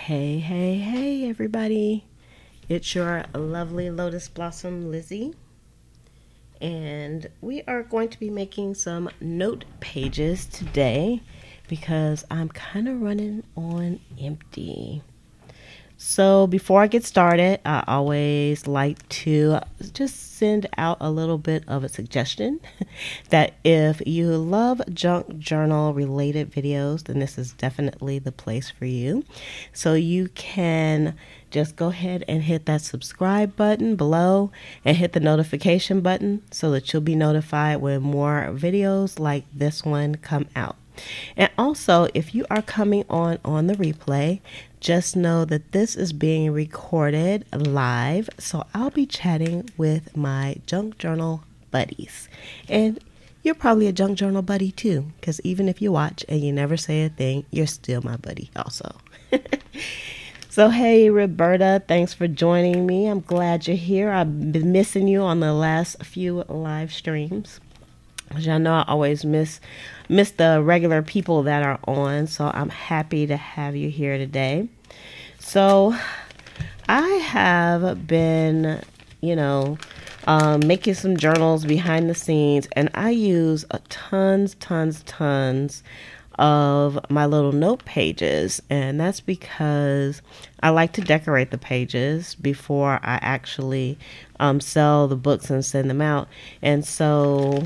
Hey, hey, hey, everybody. It's your lovely Lotus Blossom Lizzie. And we are going to be making some note pages today because I'm kind of running on empty. So before I get started, I always like to just send out a little bit of a suggestion that if you love junk journal related videos, then this is definitely the place for you. So you can just go ahead and hit that subscribe button below and hit the notification button so that you'll be notified when more videos like this one come out. And also, if you are coming on the replay, just know that this is being recorded live. So I'll be chatting with my junk journal buddies. And you're probably a junk journal buddy too, because even if you watch and you never say a thing, you're still my buddy also. So, hey, Roberta, thanks for joining me. I'm glad you're here. I've been missing you on the last few live streams. As y'all know, I always miss the regular people that are on, so I'm happy to have you here today. So I have been, making some journals behind the scenes, and I use tons of my little note pages, and that's because I like to decorate the pages before I actually sell the books and send them out. And so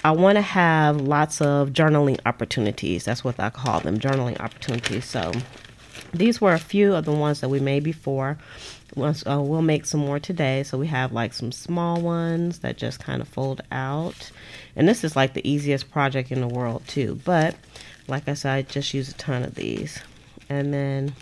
I want to have lots of journaling opportunities. That's what I call them, journaling opportunities. So these were a few of the ones that we made before. We'll make some more today. So we have like some small ones that just kind of fold out. And this is like the easiest project in the world too. But like I said, I just use a ton of these. And then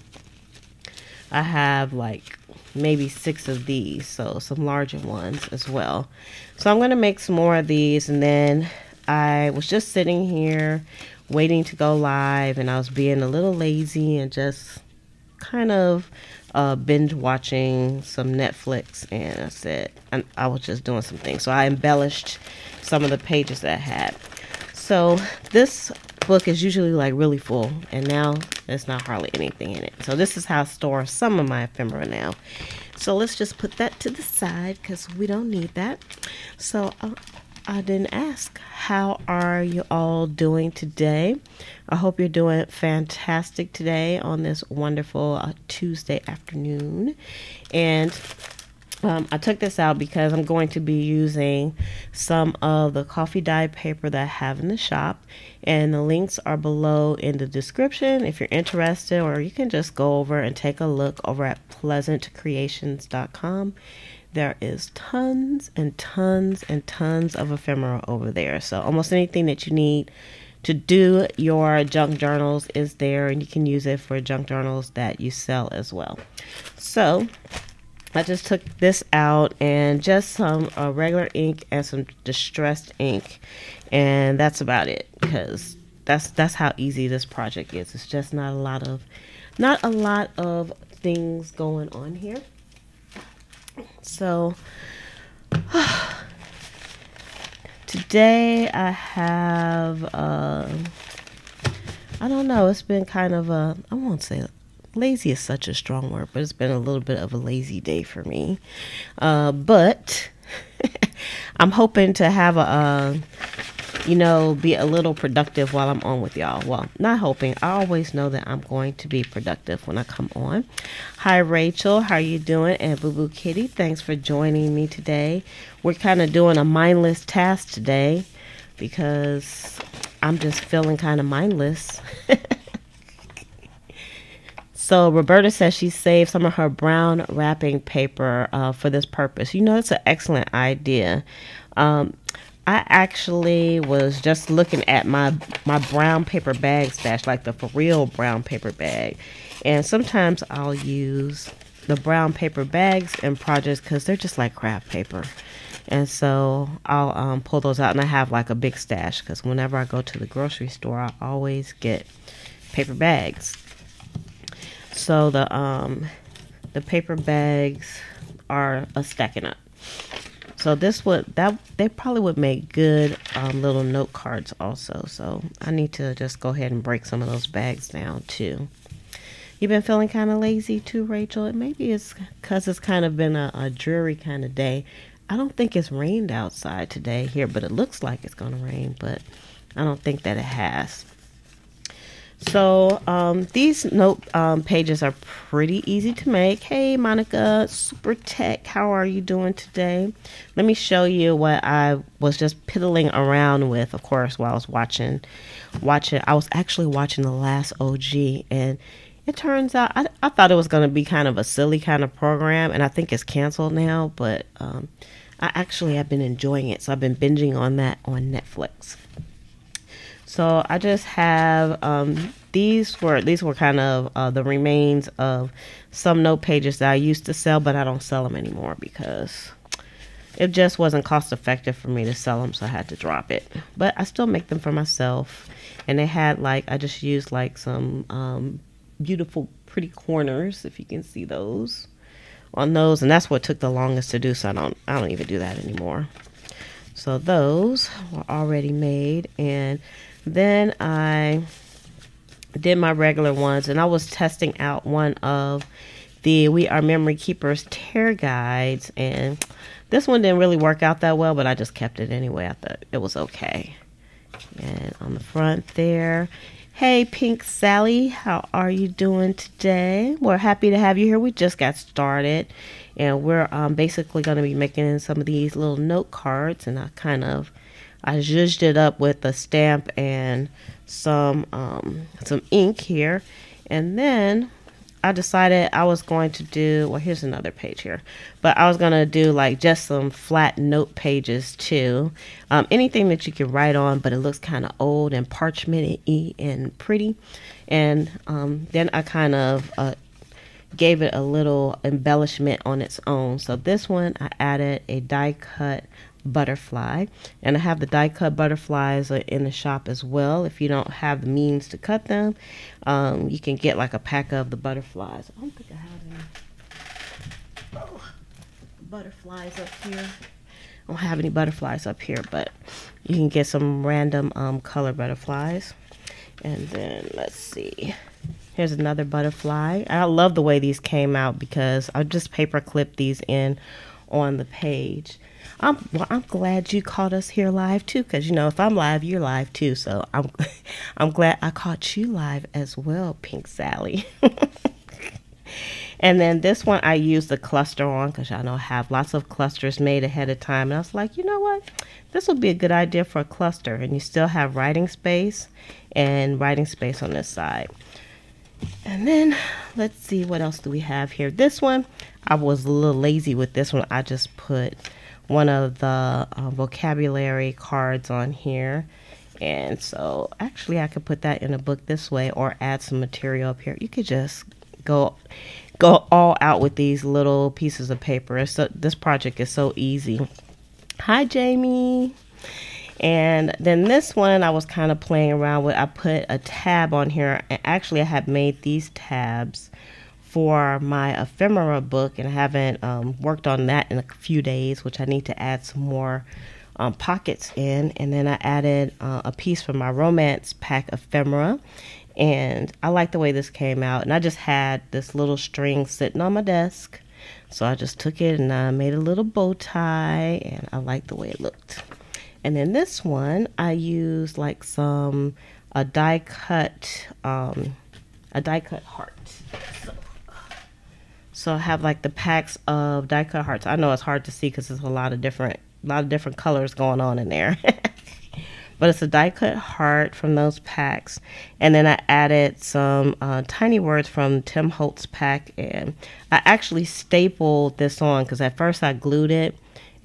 I have like maybe 6 of these, so some larger ones as well. So I'm going to make some more of these, and then I was just sitting here waiting to go live, and I was being a little lazy and just kind of binge watching some Netflix, and I said, and I was just doing some things. So I embellished some of the pages that I had. So this book is usually like really full, and now there's not hardly anything in it. So this is how I store some of my ephemera now. So let's just put that to the side because we don't need that. So I didn't ask, how are you all doing today? I hope you're doing fantastic today on this wonderful Tuesday afternoon. And I took this out because I'm going to be using some of the coffee dye paper that I have in the shop, and the links are below in the description if you're interested, or you can just go over and take a look over at pleasantcreations.com. There is tons and tons and tons of ephemera over there, so almost anything that you need to do your junk journals is there, and you can use it for junk journals that you sell as well. So I just took this out and just some regular ink and some distressed ink, and that's about it, because that's how easy this project is. It's just not a lot of things going on here. So today I have I don't know, it's been kind of I won't say lazy is such a strong word, but it's been a little bit of a lazy day for me. But I'm hoping to have be a little productive while I'm on with y'all. Well, not hoping. I always know that I'm going to be productive when I come on. Hi, Rachel. How are you doing? And Boo Boo Kitty, thanks for joining me today. We're kind of doing a mindless task today because I'm just feeling kind of mindless. So Roberta says she saved some of her brown wrapping paper for this purpose. It's an excellent idea. I actually was just looking at my brown paper bag stash, like the for real brown paper bag. And sometimes I'll use the brown paper bags in projects because they're just like craft paper. And so I'll pull those out, and I have like a big stash because whenever I go to the grocery store, I always get paper bags. So the paper bags are stacking up. So they probably would make good little note cards also. So I need to just go ahead and break some of those bags down too. You been feeling kind of lazy too, Rachel? Maybe it's because it's kind of been a dreary kind of day. I don't think it's rained outside today here, but it looks like it's going to rain, but I don't think that it has. So these note pages are pretty easy to make. Hey, Monica, Super Tech, how are you doing today? Let me show you what I was just piddling around with, of course, while I was watching. I was actually watching The Last OG, and it turns out I thought it was going to be kind of a silly kind of program, and I think it's canceled now, but I actually have been enjoying it, so I've been binging on that on Netflix. So I just have these were kind of the remains of some note pages that I used to sell, but I don't sell them anymore because it just wasn't cost effective for me to sell them, so I had to drop it. But I still make them for myself, and they had I just used some beautiful, pretty corners, if you can see those on those, and that's what took the longest to do. So I don't even do that anymore. So those were already made, and then I did my regular ones, and I was testing out one of the We Are Memory Keepers tear guides, and this one didn't really work out that well, but I just kept it anyway. I thought it was okay. And on the front there, hey Pink Sally, how are you doing today? We're happy to have you here. We just got started, and we're basically going to be making some of these little note cards, and I zhuzhed it up with a stamp and some ink here, and then I decided I was going to do, well, here's another page here, but I was going to do just some flat note pages too. Anything that you can write on, but it looks kind of old and parchment-y and pretty. And then I kind of gave it a little embellishment on its own. So this one, I added a die cut butterfly, and I have the die cut butterflies in the shop as well. If you don't have the means to cut them, you can get a pack of the butterflies. I don't think I have any butterflies up here. I don't have any butterflies up here, but you can get some random color butterflies. And then let's see, here's another butterfly. I love the way these came out because I just paper clipped these in on the page. I'm glad you caught us here live too, because if I'm live, you're live too. So I'm glad I caught you live as well, Pink Sally. And then this one I used the cluster on because I know I have lots of clusters made ahead of time, and I was like, you know what, this would be a good idea for a cluster, and you still have writing space and writing space on this side. And then let's see, what else do we have here? This one, I was a little lazy with this one. I just put one of the vocabulary cards on here, and so actually I could put that in a book this way or add some material up here. You could just go all out with these little pieces of paper. So this project is so easy. Hi Jamie. And then this one I was kind of playing around with. I put a tab on here, and actually I had made these tabs for my ephemera book, and I haven't worked on that in a few days, which I need to add some more pockets in. And then I added a piece for my romance pack ephemera, and I like the way this came out. And I just had this little string sitting on my desk, so I just took it and I made a little bow tie, and I like the way it looked. And then this one I used a die cut heart. So I have the packs of die cut hearts. I know it's hard to see because there's a lot of different colors going on in there. But it's a die cut heart from those packs. And then I added some tiny words from Tim Holtz's pack, and I actually stapled this on because at first I glued it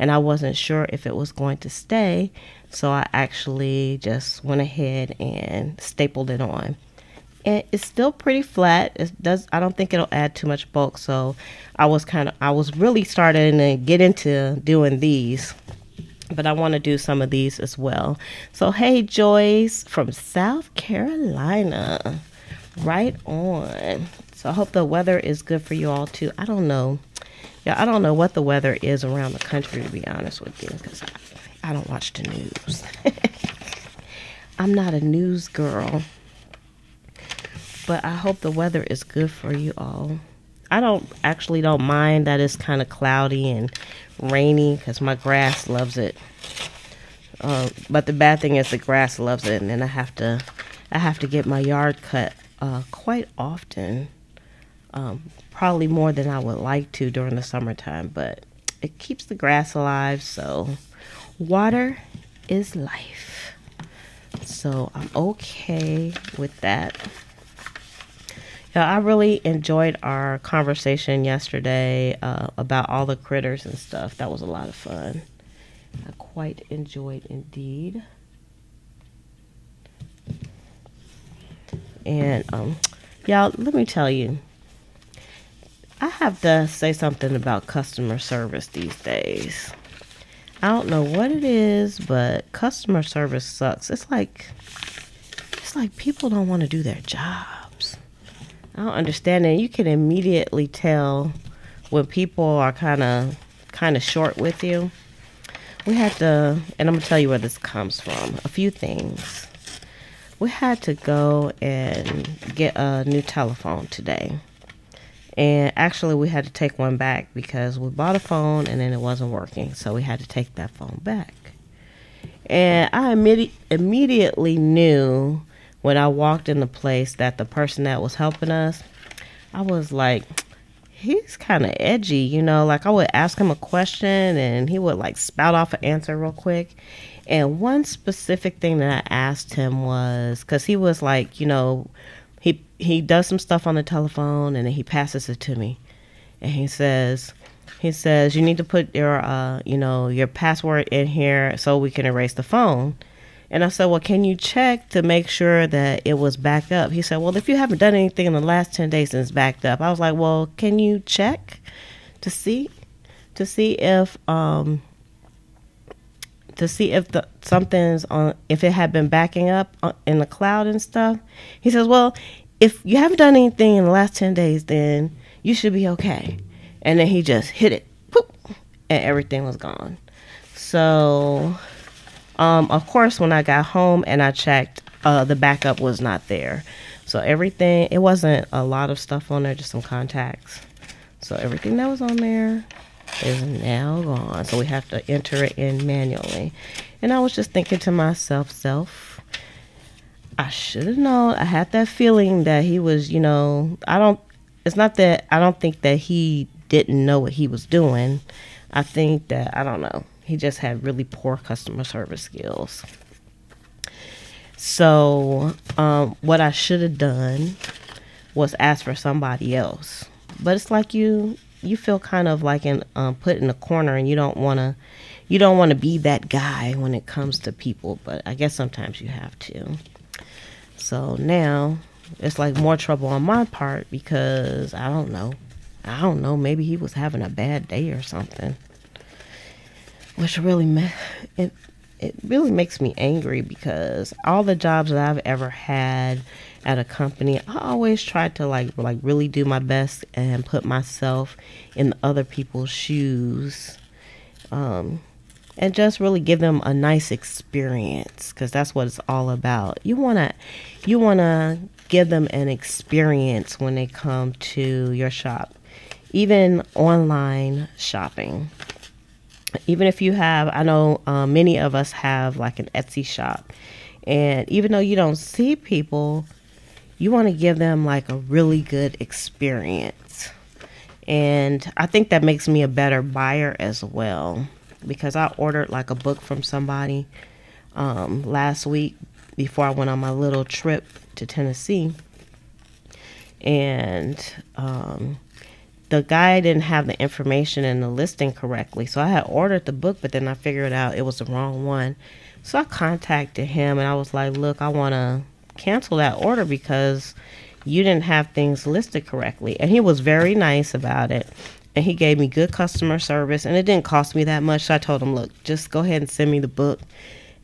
and I wasn't sure if it was going to stay. So I actually just went ahead and stapled it on. And it's still pretty flat. I don't think it'll add too much bulk. So I was really starting to get into doing these, but I want to do some of these as well. So hey Joyce from South Carolina, right on. So I hope the weather is good for you all too. I don't know. Yeah, I don't know what the weather is around the country, to be honest with you, because I don't watch the news. I'm not a news girl. But I hope the weather is good for you all. I don't mind that it's kind of cloudy and rainy because my grass loves it. But the bad thing is the grass loves it, and then I have to get my yard cut quite often. Probably more than I would like to during the summertime, but it keeps the grass alive. So water is life. So I'm okay with that. Yeah, I really enjoyed our conversation yesterday about all the critters and stuff. That was a lot of fun. I quite enjoyed indeed. And y'all, let me tell you, I have to say something about customer service these days. I don't know what it is, but customer service sucks. It's like people don't want to do their jobs. I don't understand it. You can immediately tell when people are kind of short with you. We had to, and I'm gonna tell you where this comes from. A few things. We had to go and get a new telephone today. And actually, we had to take one back because we bought a phone and then it wasn't working. So we had to take that phone back. And I immediately knew when I walked in the place that the person that was helping us, I was like, he's kind of edgy, you know, like I would ask him a question and he would like spout off an answer real quick. And one specific thing that I asked him was, because he was like, you know, he does some stuff on the telephone and then he passes it to me. And he says, you need to put your password in here so we can erase the phone. And I said, well, can you check to make sure that it was backed up? He said, well, if you haven't done anything in the last 10 days and it's backed up. I was like, well, can you check to see if something's on, if it had been backing up in the cloud and stuff. He says, well, if you haven't done anything in the last 10 days, then you should be okay. And then he just hit it, whoop, and everything was gone. So of course, when I got home and I checked, the backup was not there. So everything, it wasn't a lot of stuff on there, just some contacts. So everything that was on there is now gone. So we have to enter it in manually. And I was just thinking to myself, I should have known. I had that feeling that he was, you know, I don't think that he didn't know what he was doing. I think that, I don't know. He just had really poor customer service skills. So what I should have done was ask for somebody else. But it's like you feel kind of like put in a corner, and you don't want to be that guy when it comes to people. But I guess sometimes you have to. So now it's like more trouble on my part because I don't know. Maybe he was having a bad day or something. Which really it really makes me angry because all the jobs that I've ever had at a company, I always tried to like really do my best and put myself in other people's shoes, and just really give them a nice experience, because that's what it's all about. You wanna give them an experience when they come to your shop, even online shopping. Even if you have, I know many of us have like an Etsy shop, and even though you don't see people, you want to give them like a really good experience. And I think that makes me a better buyer as well, because I ordered like a book from somebody last week before I went on my little trip to Tennessee, and the guy didn't have the information in the listing correctly. So I had ordered the book, but then I figured out it was the wrong one. So I contacted him and I was like, look, I want to cancel that order because you didn't have things listed correctly. And he was very nice about it. And he gave me good customer service, and it didn't cost me that much. So I told him, look, just go ahead and send me the book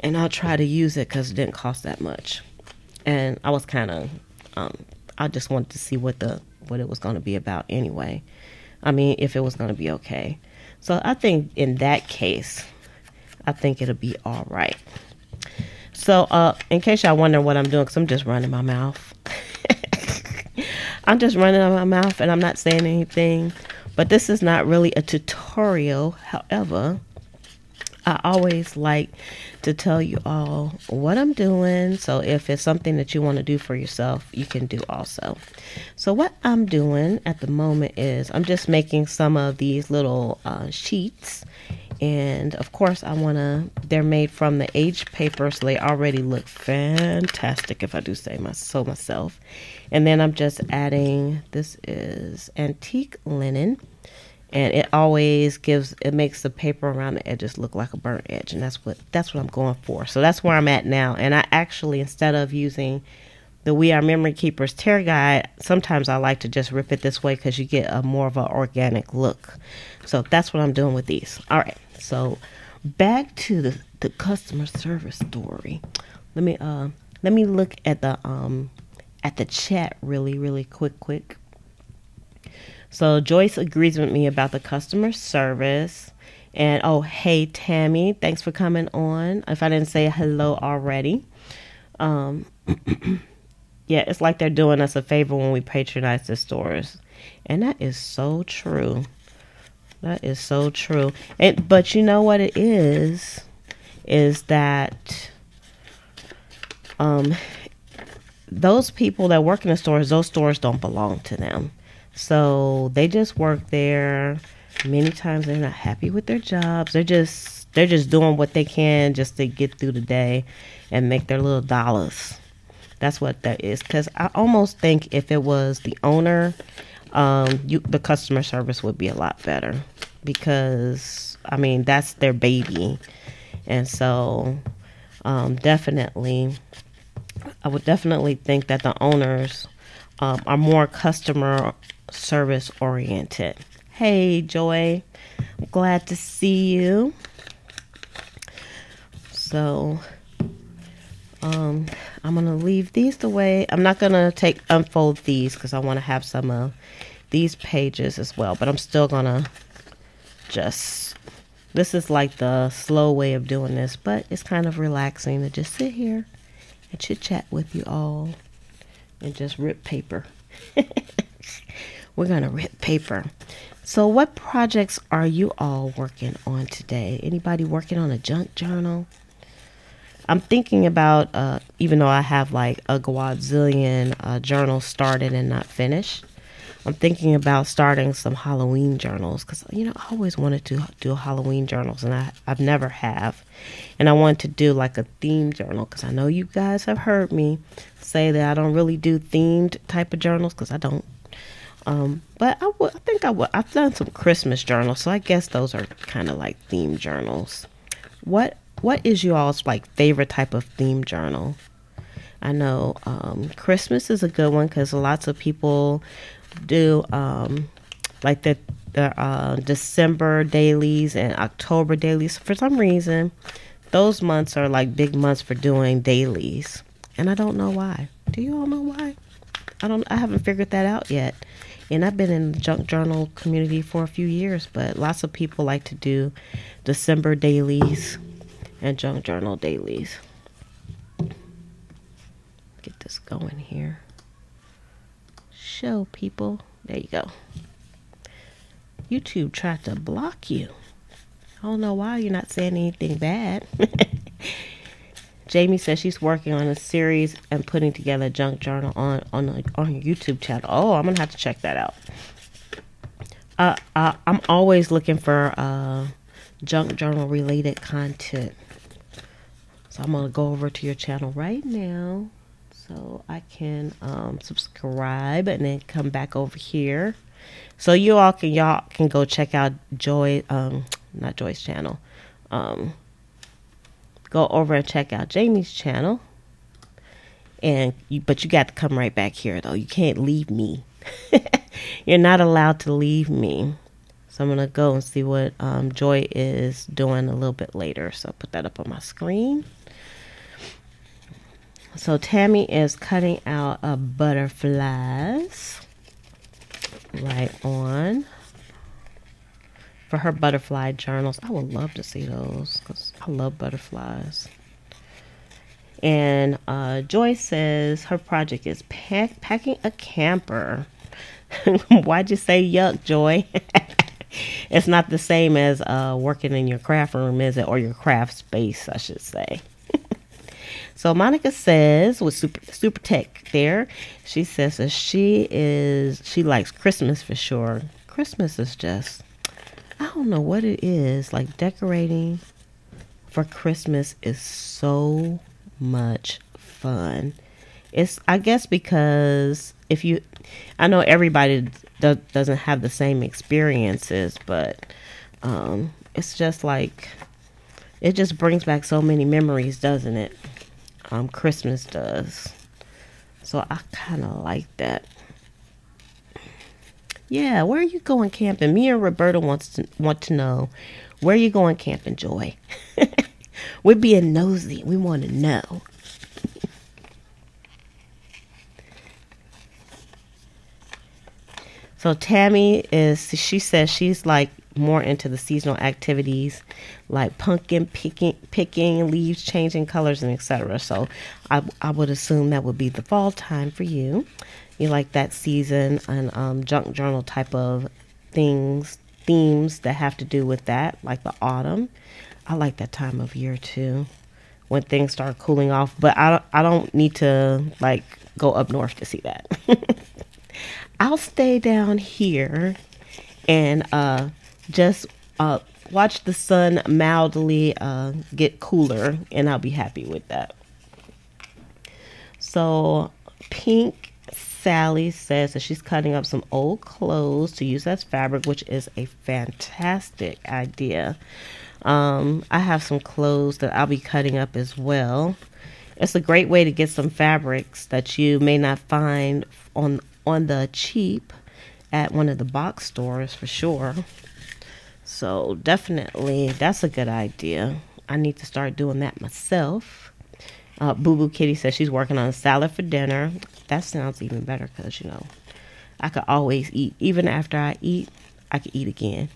and I'll try to use it because it didn't cost that much. And I was kind of, I just wanted to see what it was going to be about anyway. I mean, if it was going to be okay. So I think in that case, I think it'll be all right. So in case y'all wonder what I'm doing, because I'm just running my mouth. I'm just running out of my mouth and I'm not saying anything. But this is not really a tutorial. However, I always like to tell you all what I'm doing. So if it's something that you want to do for yourself, you can do also. So what I'm doing at the moment is I'm just making some of these little sheets. And of course they're made from the aged paper, so they already look fantastic, if I do say so myself. And then I'm just adding, this is antique linen. And it makes the paper around the edges look like a burnt edge. And that's what I'm going for. So that's where I'm at now. And I actually, instead of using the We Are Memory Keepers tear guide, sometimes I like to just rip it this way because you get a more of an organic look. So that's what I'm doing with these. All right. So back to the customer service story. Let me look at the chat really quick. So Joyce agrees with me about the customer service. And oh, hey Tammy, thanks for coming on. If I didn't say hello already. Yeah, it's like they're doing us a favor when we patronize the stores. And that is so true. That is so true. But you know what it is that those people that work in the stores, those stores don't belong to them. So they just work there. Many times they're not happy with their jobs. They're just doing what they can just to get through the day and make their little dollars. That's what that is. Because I almost think if it was the owner, the customer service would be a lot better. Because, I mean, that's their baby. And so, definitely, I would definitely think that the owners are more customer service oriented. Hey, Joy. I'm glad to see you. So, I'm going to leave these the way. I'm not going to unfold these because I want to have some of these pages as well. But I'm still going to this is like the slow way of doing this. But it's kind of relaxing to just sit here and chit chat with you all and just rip paper. We're going to rip paper. So what projects are you all working on today? Anybody working on a junk journal? I'm thinking about, even though I have like a quadzillion journals started and not finished, I'm thinking about starting some Halloween journals because, I always wanted to do Halloween journals and I've never have. And I want to do like a theme journal because I know you guys have heard me say that I don't really do themed type of journals because I don't. But I think I would. I've done some Christmas journals, so I guess those are kind of like theme journals. What is you all's like favorite type of theme journal? I know Christmas is a good one because lots of people do like the December dailies and October dailies. For some reason, those months are like big months for doing dailies, and I don't know why. Do you all know why? I haven't figured that out yet. And I've been in the junk journal community for a few years, but lots of people like to do December dailies and junk journal dailies. Get this going here. Show people. There you go. YouTube tried to block you. I don't know why you're not saying anything bad. Jamie says she's working on a series and putting together a junk journal on her YouTube channel. Oh, I'm gonna have to check that out. I'm always looking for junk journal related content. So I'm gonna go over to your channel right now so I can subscribe and then come back over here. So y'all can go check out not Joy's channel. Go over and check out Jamie's channel. But you got to come right back here though. You can't leave me. You're not allowed to leave me. So I'm gonna go and see what Joy is doing a little bit later. So I'll put that up on my screen. So Tammy is cutting out butterflies right on for her butterfly journals. I would love to see those because I love butterflies. And Joy says her project is packing a camper. Why'd you say yuck, Joy? It's not the same as working in your craft room, is it? Or your craft space, I should say. So Monica says, with super tech there, she says that she likes Christmas for sure. Christmas is just, I don't know what it is. Like, decorating for Christmas is so much fun. It's, I guess, because I know everybody doesn't have the same experiences, but it's just like, it just brings back so many memories, doesn't it? Christmas does. So I kind of like that. Yeah, where are you going camping? Me and Roberta want to know, where are you going camping, Joy? We're being nosy. We want to know. So Tammy she says she's like more into the seasonal activities like pumpkin picking, leaves changing colors, and etc. So I would assume that would be the fall time for you. You like that season and junk journal type of themes that have to do with that, like the autumn. I like that time of year too, when things start cooling off. But I don't need to like go up north to see that. I'll stay down here and just watch the sun mildly get cooler, and I'll be happy with that. So Pink Sally says that she's cutting up some old clothes to use as fabric, which is a fantastic idea. I have some clothes that I'll be cutting up as well. It's a great way to get some fabrics that you may not find on the cheap at one of the box stores for sure. So definitely that's a good idea. I need to start doing that myself. Boo Boo Kitty says she's working on a salad for dinner. That sounds even better because, you know, I could always eat. Even after I eat, I could eat again.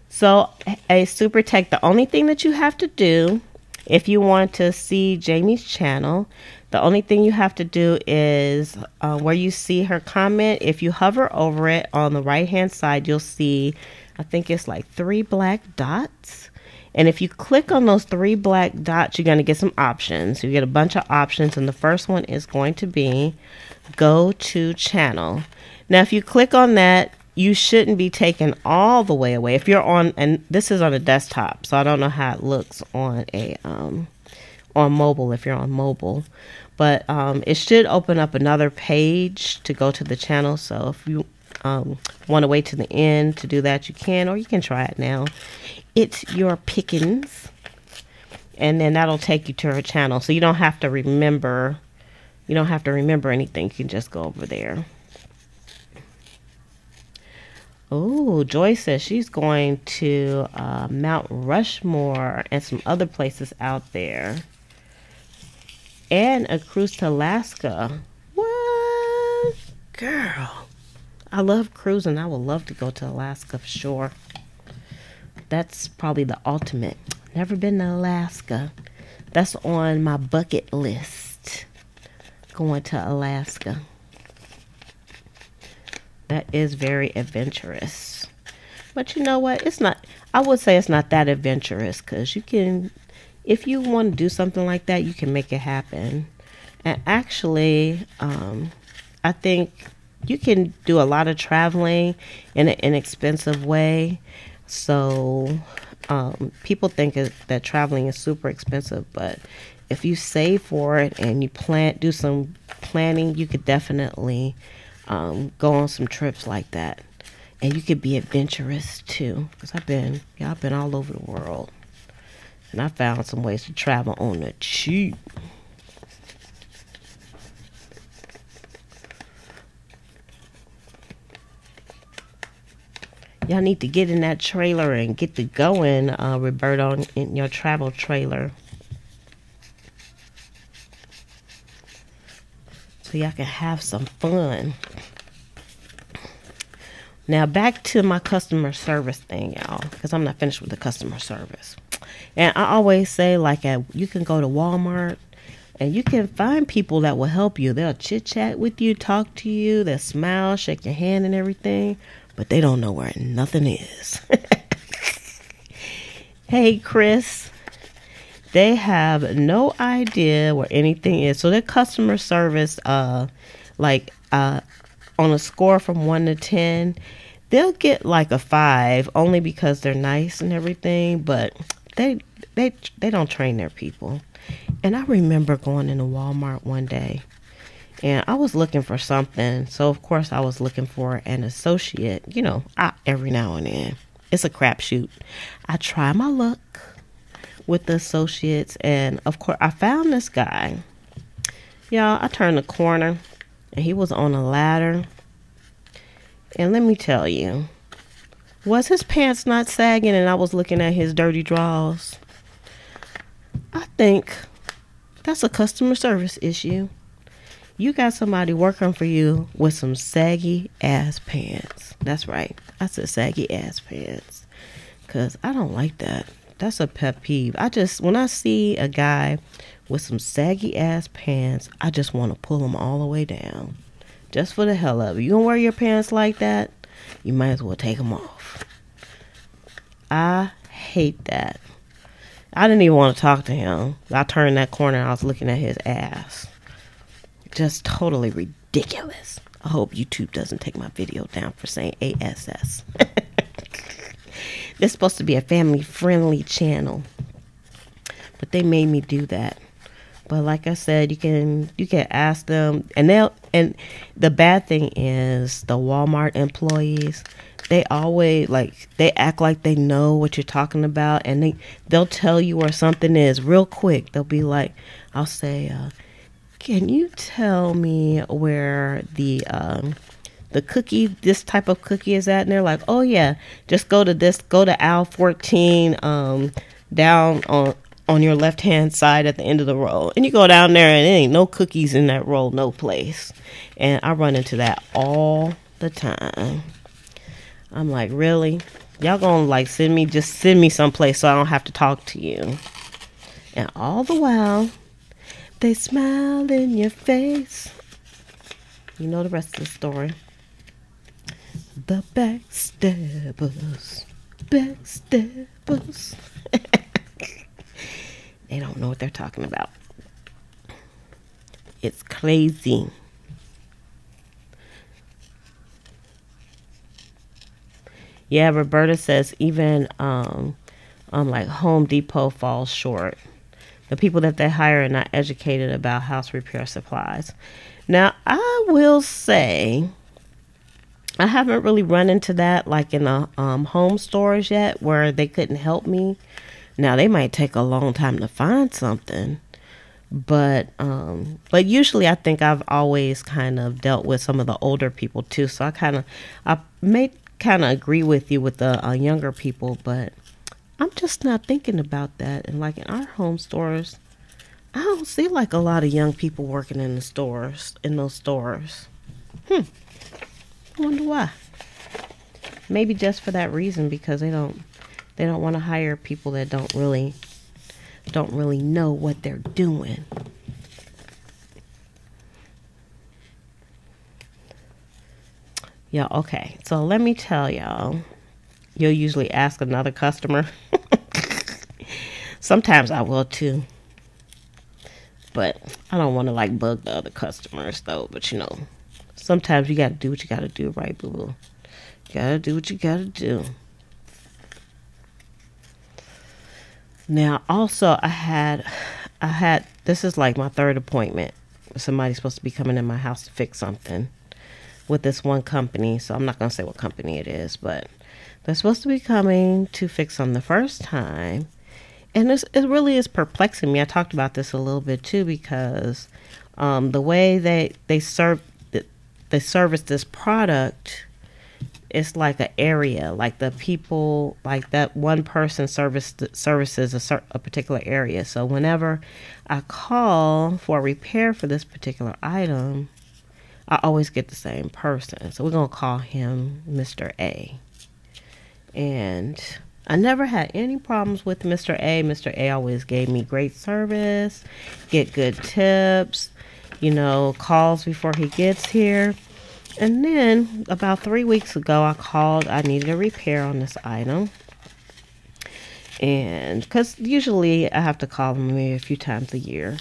So a super tech, the only thing that you have to do if you want to see Jamie's channel, the only thing you have to do is where you see her comment, if you hover over it on the right hand side, you'll see, I think it's like 3 black dots. And if you click on those 3 black dots, you're going to get some options. You get a bunch of options, and the first one is going to be go to channel. Now, if you click on that, you shouldn't be taken all the way away. If you're on, and this is on a desktop, so I don't know how it looks on a on mobile if you're on mobile, but it should open up another page to go to the channel. So if you want to wait to the end to do that, you can, or you can try it now. It's your pickings, and then that'll take you to her channel. So you don't have to remember. You don't have to remember anything. You can just go over there. Oh, Joy says she's going to Mount Rushmore and some other places out there. And a cruise to Alaska. What? Girl. I love cruising. I would love to go to Alaska for sure. That's probably the ultimate. Never been to Alaska. That's on my bucket list. Going to Alaska. That is very adventurous. But you know what? It's not, I would say it's not that adventurous, because you can, if you want to do something like that, you can make it happen. And actually, I think you can do a lot of traveling in an inexpensive way. So people think that traveling is super expensive, but if you save for it and you do some planning, you could definitely go on some trips like that. And you could be adventurous too, because I've been all over the world, and I found some ways to travel on the cheap. Y'all need to get in that trailer and get to going, Roberto, in your travel trailer, so y'all can have some fun. Now back to my customer service thing, y'all, because I'm not finished with the customer service. And I always say, like, you can go to Walmart And you can find people that will help you. They'll chit chat with you, talk to you, they'll smile, shake your hand and everything, but they don't know where nothing is. Hey, Chris. They have no idea where anything is. So their customer service, on a score from 1 to 10, they'll get like a 5 only because they're nice and everything, but they don't train their people. And I remember going into Walmart one day and I was looking for something. So of course I was looking for an associate, every now and then. It's a crapshoot. I try my luck with the associates, and of course I found this guy. Y'all, I turned the corner and he was on a ladder. And let me tell you, was his pants not sagging and I was looking at his dirty drawers? I think that's a customer service issue. You got somebody working for you with some saggy ass pants. That's right. I said saggy ass pants. Because I don't like that. That's a pet peeve. When I see a guy with some saggy ass pants, I just want to pull them all the way down. Just for the hell of it. You gonna wear your pants like that? You might as well take them off. I hate that. I didn't even want to talk to him. I turned that corner and I was looking at his ass. Just totally ridiculous. I hope YouTube doesn't take my video down for saying ASS. This is supposed to be a family-friendly channel, but they made me do that. But like I said, you can ask them, and the bad thing is the Walmart employees. They always they act like they know what you're talking about, and they'll tell you where something is real quick. They'll be like, I'll say, can you tell me where the cookie, this type of cookie is at? And they're like, oh yeah, just go to aisle 14, down on your left hand side at the end of the row. And you go down there and there ain't no cookies in that row, no place. And I run into that all the time. I'm like, really? Y'all gonna send me someplace so I don't have to talk to you. And all the while, they smile in your face. You know the rest of the story. The backstabbers. Backstabbers. They don't know what they're talking about. It's crazy. Yeah, Roberta says even Home Depot falls short. The people that they hire are not educated about house repair supplies. Now, I will say, I haven't really run into that in the home stores yet where they couldn't help me. Now, they might take a long time to find something. But usually I think I've always kind of dealt with some of the older people too. So I may kind of agree with you with the younger people, but I'm just not thinking about that. And in our home stores, I don't see a lot of young people working in those stores. I wonder why. Maybe just for that reason, because they don't want to hire people that don't really know what they're doing. Yeah, okay. So let me tell y'all, you'll usually ask another customer. Sometimes I will too. But I don't want to bug the other customers though. But sometimes you got to do what you got to do, right, boo-boo? You got to do what you got to do. Now, also, I had, this is my third appointment. Somebody's supposed to be coming in my house to fix something with this one company. So I'm not going to say what company it is, but they're supposed to be coming to fix something the first time. And it really is perplexing me. I talked about this a little bit too, because the way they service this product, it's like an area, the people, that one person services a particular area. So whenever I call for a repair for this particular item, I always get the same person. So we're going to call him Mr. A. And I never had any problems with Mr. A. Mr. A always gave me great service, get good tips, calls before he gets here. And then about 3 weeks ago, I called. I needed a repair on this item. And because usually I have to call them maybe a few times a year,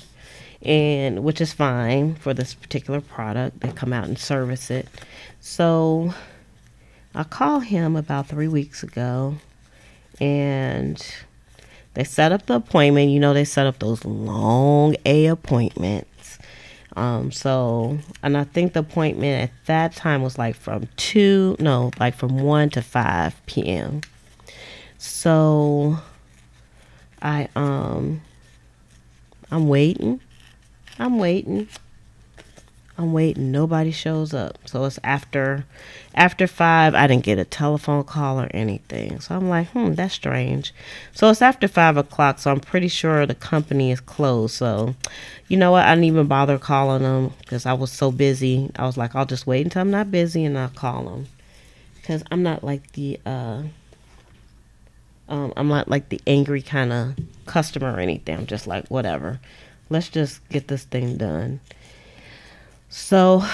and which is fine for this particular product. They come out and service it. So I called him about 3 weeks ago, and they set up the appointment. You know, they set up those long A appointments. And I think the appointment at that time was like from 1 to 5 p.m. So I'm waiting. Nobody shows up. So it's after 5. I didn't get a telephone call or anything. So I'm like, that's strange. So it's after 5 o'clock. So I'm pretty sure the company is closed. So you know what? I didn't even bother calling them because I was so busy. I was like, I'll just wait until I'm not busy and I'll call them. Because I'm not like the angry kind of customer or anything. I'm just like, whatever. Let's just get this thing done. So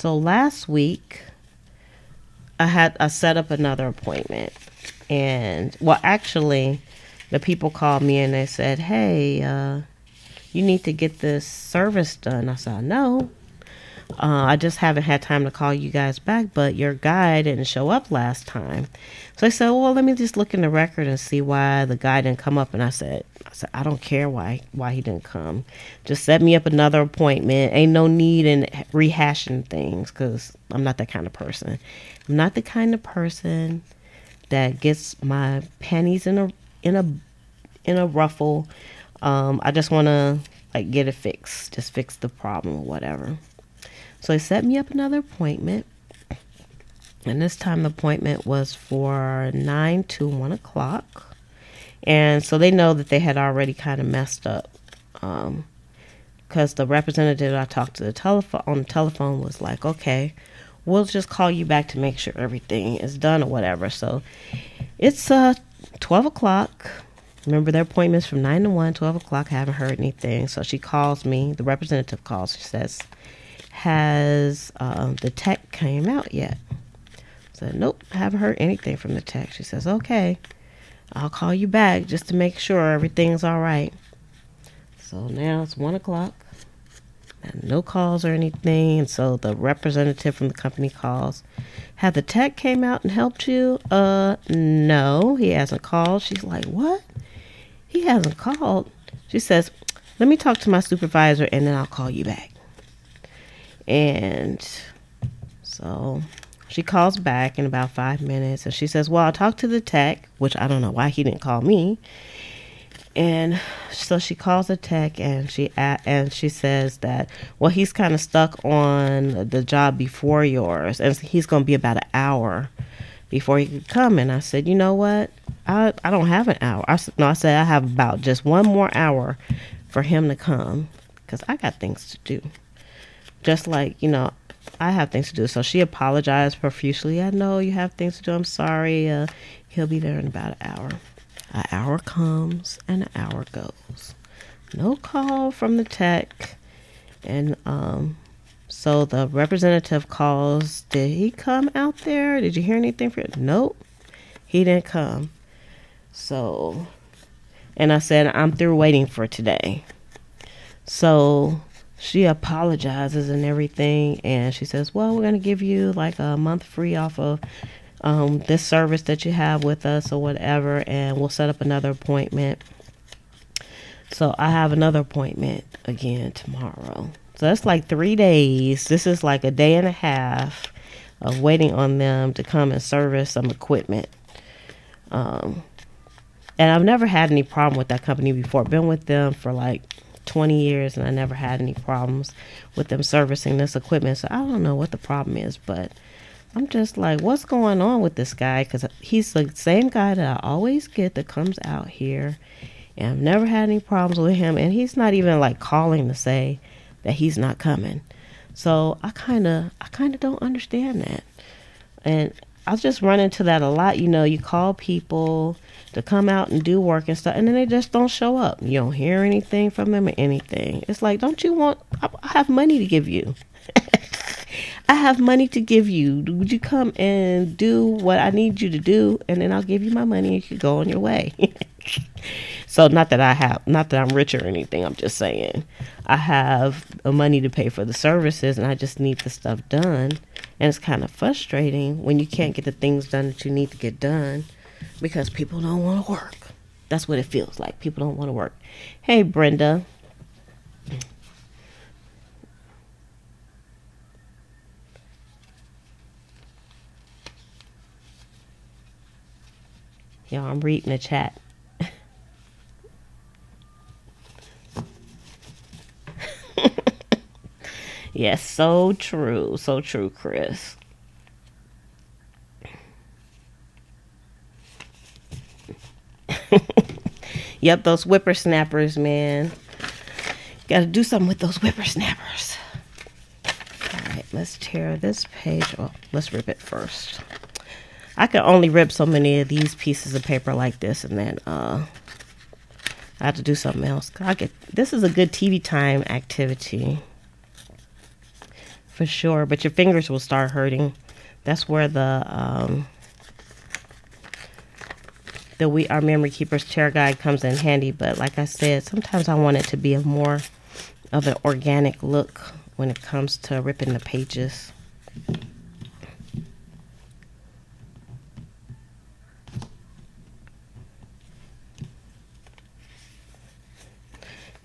last week I set up another appointment, and actually the people called me and they said, hey, you need to get this service done. I said, no. I just haven't had time to call you guys back, but your guy didn't show up last time. So I said, well, let me just look in the record and see why the guy didn't come up. And I said, I don't care why he didn't come. Just set me up another appointment. Ain't no need in rehashing things, because I'm not that kind of person. I'm not the kind of person that gets my panties in a ruffle. I just want to get it fixed. Just fix the problem or whatever. So he set me up another appointment, and this time the appointment was for 9 to 1 o'clock. And so they know that they had already kind of messed up, because the representative I talked to on the telephone was like, okay, we'll just call you back to make sure everything is done or whatever. So it's 12 o'clock. Remember, their appointment's from 9 to 1, 12 o'clock. I haven't heard anything. So she calls me. The representative calls. She says, has the tech came out yet? I said, nope, I haven't heard anything from the tech. She says, okay, I'll call you back just to make sure everything's all right. So now it's 1 o'clock and no calls or anything. And so the representative from the company calls, have the tech came out and helped you? No, he hasn't called. She's like, what? He hasn't called? She says, let me talk to my supervisor and then I'll call you back. And so she calls back in about 5 minutes, and she says, well, I'll talk to the tech, which I don't know why he didn't call me. And so she calls the tech, and she says that, well, he's kind of stuck on the job before yours, and he's going to be about an hour before he could come. And I said, you know what? I don't have an hour. I said I have about just 1 more hour for him to come, because I got things to do. Just like, I have things to do. So she apologized profusely. I know you have things to do. I'm sorry. He'll be there in about an hour. An hour comes and an hour goes. No call from the tech. And so the representative calls. Did he come out there? Did you hear anything from it? Nope. He didn't come. So, and I said, I'm through waiting for today. So she apologizes and everything, and she says, well, we're going to give you like a month free off of this service that you have with us or whatever, and we'll set up another appointment. So I have another appointment again tomorrow. So that's like 3 days. This is like a day and a half of waiting on them to come and service some equipment. And I've never had any problem with that company before. I've been with them for like 20 years, and I never had any problems with them servicing this equipment. So I don't know what the problem is, but I'm just like, what's going on with this guy? Because he's the same guy that I always get that comes out here, and I've never had any problems with him, and he's not even like calling to say that he's not coming. So I kind of don't understand that. And I just run into that a lot. You know, you call people to come out and do work and stuff, and then they just don't show up. You don't hear anything from them or anything. It's like, don't you want, I have money to give you. I have money to give you. Would you come and do what I need you to do, and then I'll give you my money and you can go on your way. So not that I'm rich or anything. I'm just saying I have money to pay for the services, and I just need the stuff done. And it's kind of frustrating when you can't get the things done that you need to get done because people don't want to work. That's what it feels like. People don't want to work. Hey, Brenda. Y'all, I'm reading the chat. Yes, so true. So true, Chris. Yep, those whippersnappers, man. Got to do something with those whippersnappers. All right, let's tear this page. Oh, let's rip it first. I can only rip so many of these pieces of paper like this, and then I have to do something else. This is a good TV time activity for sure, but your fingers will start hurting. That's where the We Are Memory Keepers Chair Guide comes in handy. But like I said, sometimes I want it to be a more of an organic look when it comes to ripping the pages.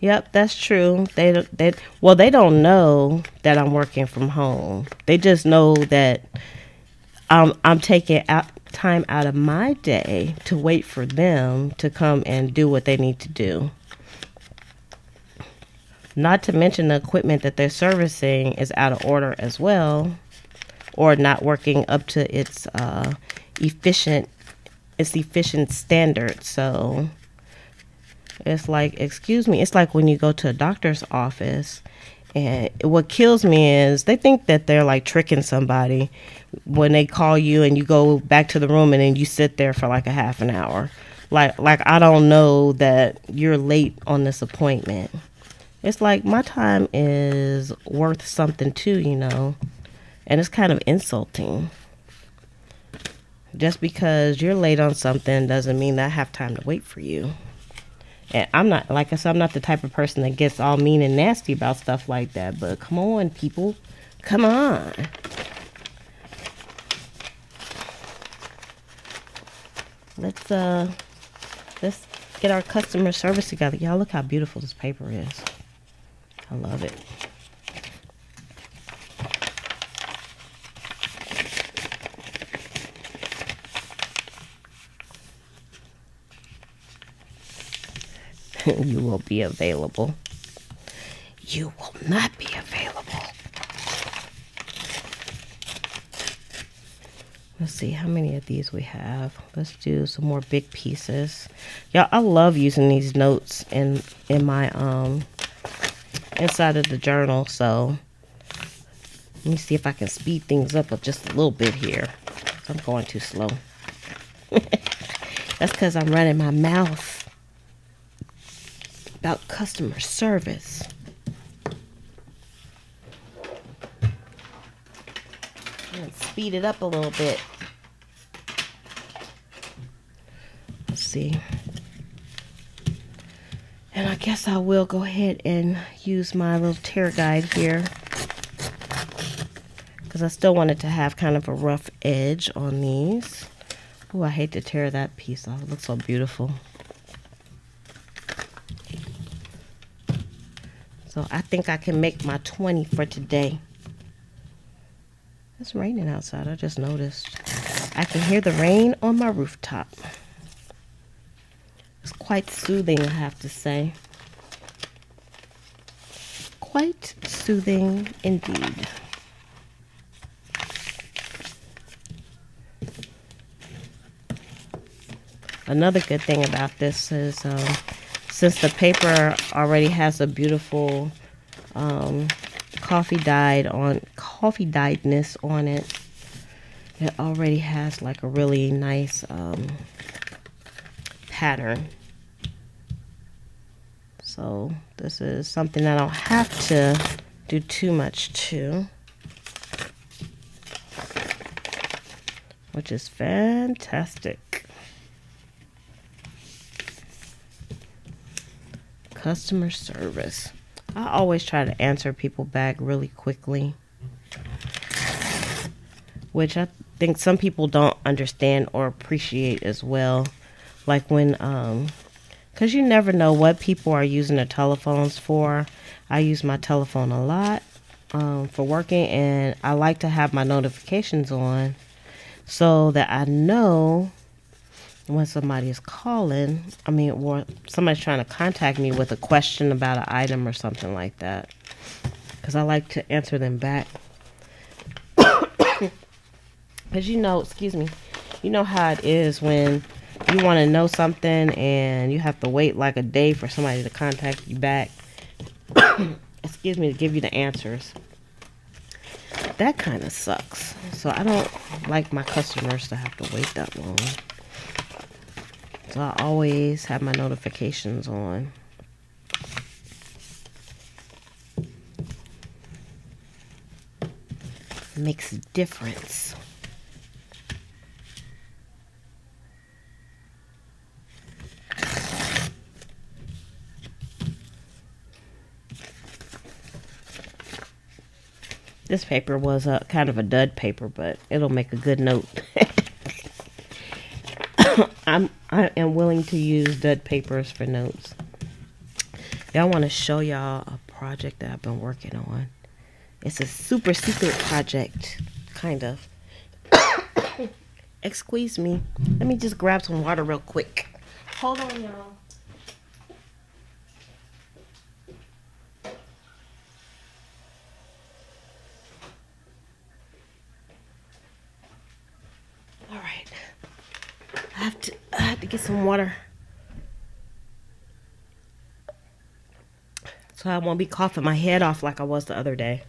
Yep, that's true. They don't know that I'm working from home. They just know that I'm taking time out of my day to wait for them to come and do what they need to do. Not to mention the equipment that they're servicing is out of order as well, or not working up to its efficient standard. So it's like, excuse me, it's like when you go to a doctor's office, and what kills me is they think that they're like tricking somebody when they call you and you go back to the room and then you sit there for like a half an hour. Like I don't know that you're late on this appointment. It's like my time is worth something too, you know, and it's kind of insulting. Just because you're late on something doesn't mean that I have time to wait for you. And I'm not, like I said, I'm not the type of person that gets all mean and nasty about stuff like that. But come on, people. Come on. Let's get our customer service together. Y'all, look how beautiful this paper is. I love it. You will be available. You will not be available. Let's see how many of these we have. Let's do some more big pieces. Y'all, I love using these notes in my inside of the journal. So let me see if I can speed things up just a little bit here. I'm going too slow. That's because I'm running my mouth about customer service. And speed it up a little bit. Let's see. And I guess I will go ahead and use my little tear guide here, because I still wanted to have kind of a rough edge on these. Oh, I hate to tear that piece off. It looks so beautiful. So I think I can make my 20 for today. It's raining outside, I just noticed. I can hear the rain on my rooftop. It's quite soothing, I have to say. Quite soothing indeed. Another good thing about this is since the paper already has a beautiful coffee dyedness on it, it already has like a really nice pattern. So this is something I don't have to do too much to, which is fantastic. Customer service. I always try to answer people back really quickly, which I think some people don't understand or appreciate as well. Like when, because you never know what people are using their telephones for. I use my telephone a lot for working, and I like to have my notifications on so that I know when somebody is calling, or somebody's trying to contact me with a question about an item or something like that, because I like to answer them back. Because you know how it is when you want to know something and you have to wait like a day for somebody to contact you back, to give you the answers. That kind of sucks. So I don't like my customers to have to wait that long. So I always have my notifications on. Makes a difference. This paper was kind of a dud paper, but it'll make a good note. I am willing to use dud papers for notes. I want to show y'all a project that I've been working on. It's a super secret project, kind of. Excuse me. Let me just grab some water real quick. Hold on, y'all. All right. I have to get some water, so I won't be coughing my head off like I was the other day.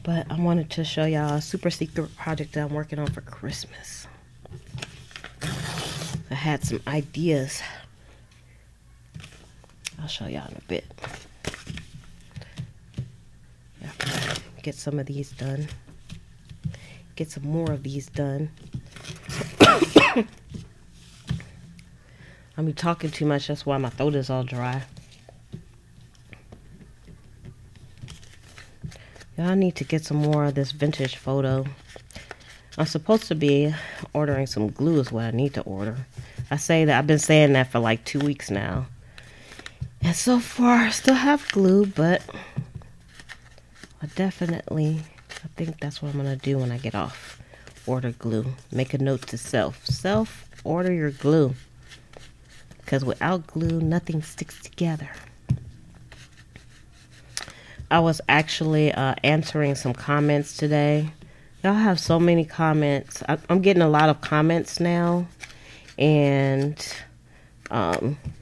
But I wanted to show y'all a super secret project that I'm working on for Christmas. I had some ideas. I'll show y'all in a bit. Get some of these done. Get some more of these done. I'm talking too much, that's why my throat is all dry. Y'all need to get some more of this vintage photo. I'm supposed to be ordering some glue is what I need to order. I've been saying that for like 2 weeks now. And so far I still have glue, but I think that's what I'm going to do when I get off. Order glue. Make a note to self. Self, order your glue. Because without glue, nothing sticks together. I was actually answering some comments today. Y'all have so many comments. I'm getting a lot of comments now. And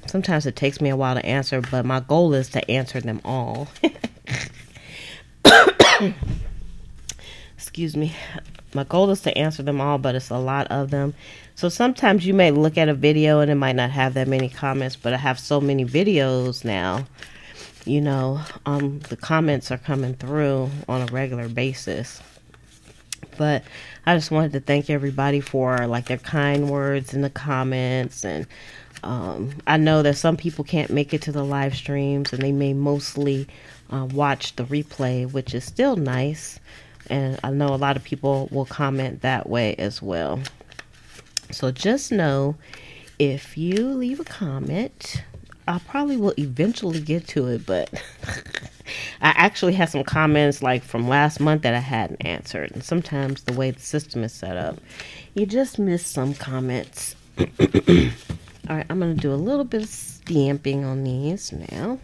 sometimes it takes me a while to answer, but my goal is to answer them all. Excuse me. My goal is to answer them all, but it's a lot of them. So sometimes you may look at a video and it might not have that many comments, but I have so many videos now. The comments are coming through on a regular basis. But I just wanted to thank everybody for like their kind words in the comments. And I know that some people can't make it to the live streams and they may mostly watch the replay, which is still nice. And I know a lot of people will comment that way as well. So just know, if you leave a comment, I probably will eventually get to it, but I actually had some comments like from last month that I hadn't answered. And sometimes the way the system is set up, you just miss some comments. All right, I'm going to do a little bit of stamping on these now.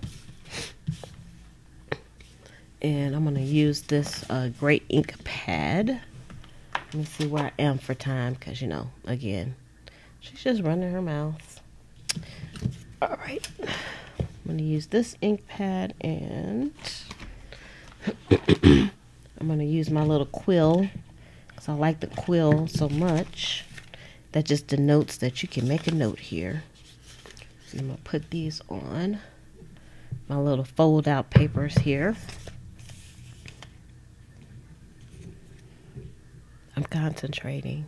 And I'm going to use this gray ink pad. Let me see where I am for time, because, again, she's just running her mouth. All right. I'm going to use this ink pad and use my little quill because I like the quill so much. That just denotes that you can make a note here. So I'm going to put these on my little fold out papers here. I'm concentrating.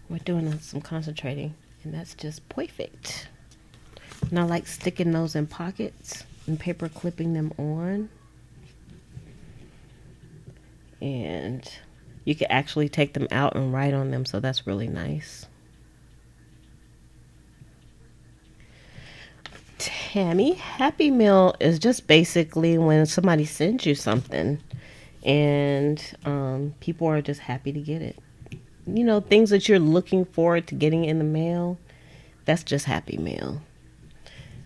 We're doing some concentrating, and that's just perfect. And I like sticking those in pockets and paper clipping them on. And you can actually take them out and write on them, so that's really nice. Tammy, Happy Meal is just basically when somebody sends you something and people are just happy to get it. You know, things that you're looking forward to getting in the mail, that's just Happy Meal.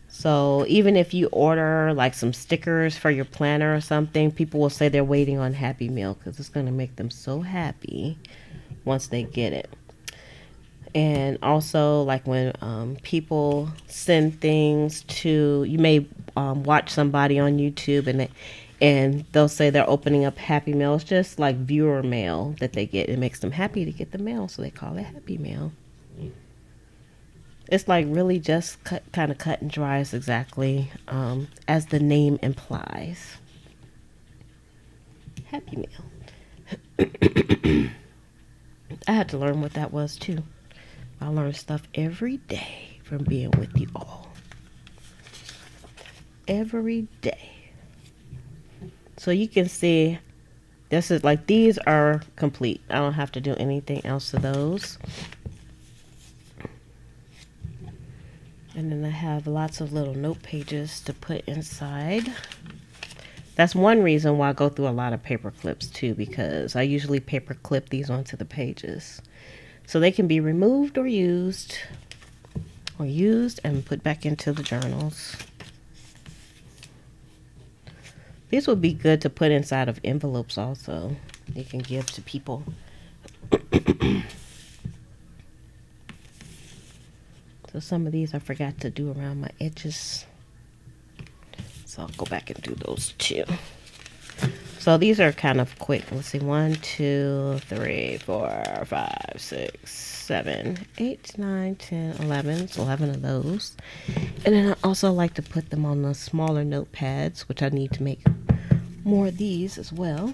So even if you order like some stickers for your planner or something, people will say they're waiting on Happy Meal because it's going to make them so happy once they get it. And also, like when people send things to, you may watch somebody on YouTube and they'll say they're opening up Happy Meal. It's just like viewer mail that they get. It makes them happy to get the mail, so they call it Happy Meal. It's like really just kind of cut and dry, is exactly as the name implies. Happy Meal. I had to learn what that was too. I learn stuff every day from being with you all. Every day. So you can see, this is like, these are complete. I don't have to do anything else to those. And then I have lots of little note pages to put inside. That's one reason why I go through a lot of paper clips too, because I usually paper clip these onto the pages. So they can be removed or used and put back into the journals. These would be good to put inside of envelopes also. You can give to people. So some of these I forgot to do around my edges. So I'll go back and do those too. So these are kind of quick. Let's see, 1, 2, 3, 4, 5, 6, 7, 8, 9, 10, 11. It's 11 of those. And then I also like to put them on the smaller notepads, which I need to make more of these as well.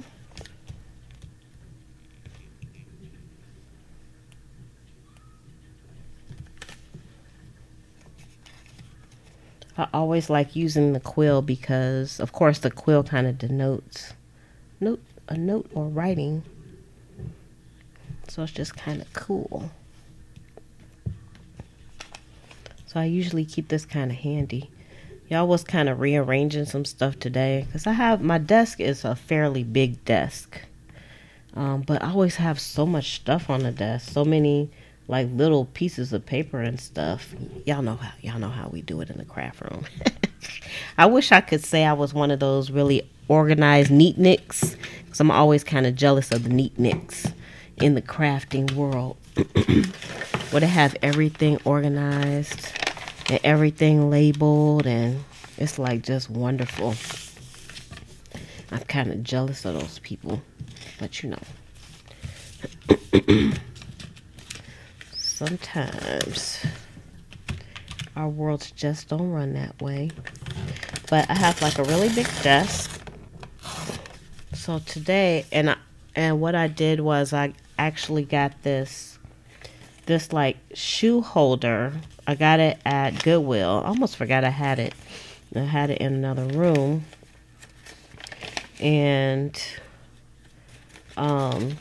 I always like using the quill because, of course, the quill kind of denotes a note or writing. So it's just kind of cool. So I usually keep this kind of handy. Y'all was kind of rearranging some stuff today because my desk is a fairly big desk. But I always have so much stuff on the desk, so many like little pieces of paper and stuff. Y'all know how we do it in the craft room. I wish I could say I was one of those really organized neat Knicks, because I'm always kind of jealous of the neat Knicks in the crafting world. Where they have everything organized and everything labeled, and it's like just wonderful. I'm kind of jealous of those people, but you know. Sometimes our worlds just don't run that way. But I have like a really big desk. So today, and what I did was I actually got this like shoe holder. I got it at Goodwill. I almost forgot I had it. I had it in another room. And I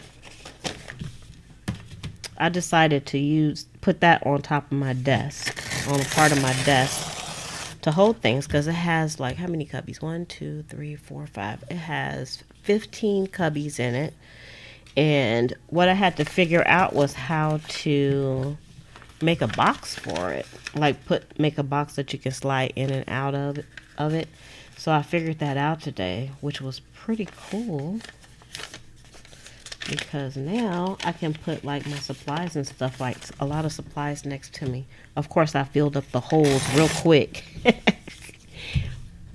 decided to put that on top of my desk, on a part of my desk to hold things, because it has like, how many cubbies? 1, 2, 3, 4, 5. It has 15 cubbies in it. And what I had to figure out was how to make a box for it, like make a box that you can slide in and out of it. So I figured that out today, which was pretty cool. Because now I can put like my supplies and stuff, like a lot of supplies next to me. Of course, I filled up the holes real quick.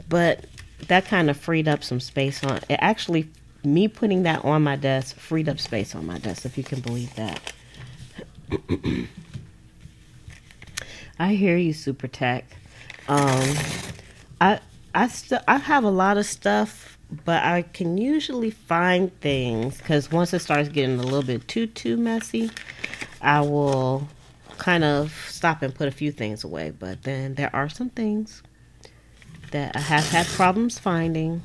But that kind of freed up some space on it. Actually me putting that on my desk freed up space on my desk, if you can believe that. I hear you, Super Tech. I have a lot of stuff, but I can usually find things, because once it starts getting a little bit too messy, I will kind of stop and put a few things away. But then there are some things that I have had problems finding,